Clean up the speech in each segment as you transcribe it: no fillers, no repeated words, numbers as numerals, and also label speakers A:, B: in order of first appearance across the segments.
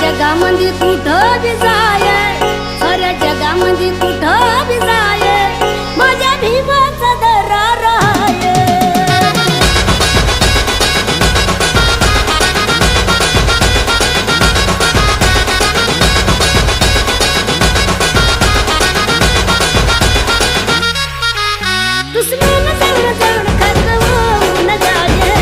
A: जगामध्ये कुठं बी जाय, खऱ्या जगामध्ये कुठं बी जाय, माझ्या भीमाचा दरार आहे. दुश्मन जवळ जवळ खतवून जागे,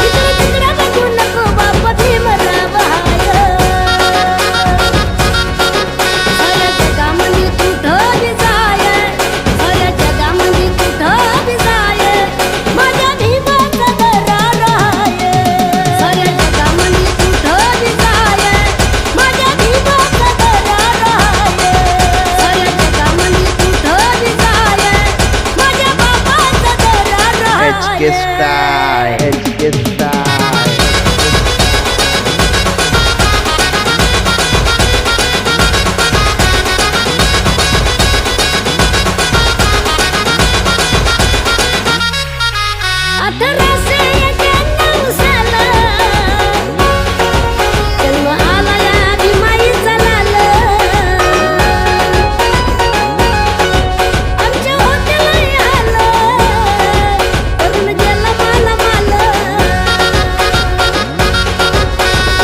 A: इकडे तिकडे बघू नको बाप भीमराव हाय. खऱ्या जगामध्ये कुठं बी जाय, खऱ्या जगामध्ये कुठं बी जाय, माझ्या भीमाचा दरार आहे. खऱ्या जगामध्ये कुठं बी जाय, माझ्या भीमाचा दरार आहे. खऱ्या जगामध्ये कुठं बी जाय, माझ्या बापाचा दरार आहे.
B: HK Style, HK Style.
A: अठराशे 91 साला जन्म आला या भीमाईचा लाल. आमच्या होते लय हाल, करून गेला माला माल.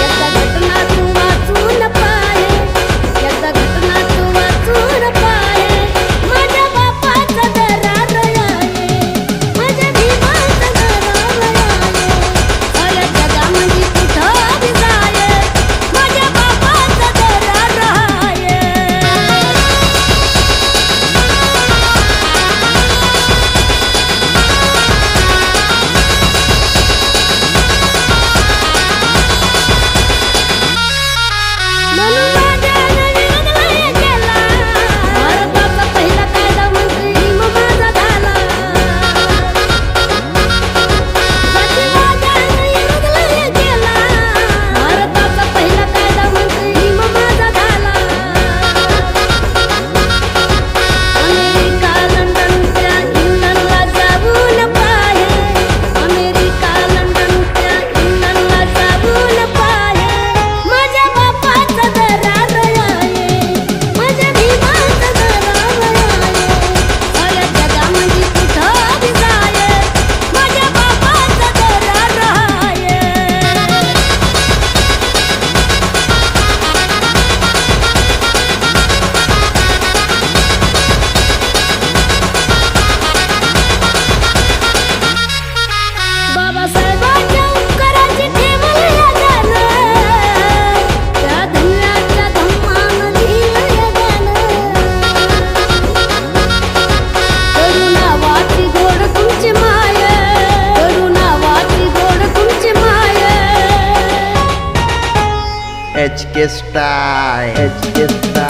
A: एकदा घटना तू वाचून पाहे, एकदा घटना तू वाचून पाहे, माझ्या बापाचा दरार आहे, माझ्या भीमाचा दरार आहे. खऱ्या जगामध्ये कुठं बी जाय, माझ्या बापाचा दरार आहे. म्हणून राजानं निर्णय केला, भारताचा पहिला कायदा मंत्री भीम माझा झाला. सचिवाजानं निर्णय केला, भारताचा पहिला कायदा मंत्री भीम माझा झाला. अमेरिका लंडनच्या इंग्लंडला जाऊन पाहे, अमेरिका लंडनच्या इंग्लंडला जाऊन पाहे, माझ्या बापाचा दरार आहे, माझ्या भीमाचा दरार आहे. खऱ्या जगामध्ये कुठं बी जाय, माझ्या बापाचा दरार आहे. बाबासाहेबांच्या उपकाराची ठेवलं या गाणं, त्या धन्याच्या धम्मानं लिहिलं या गाणं. करुणावाची गोड तुमची माय, करुणावाची गोड तुमची माय.
B: HK Style, HK Style.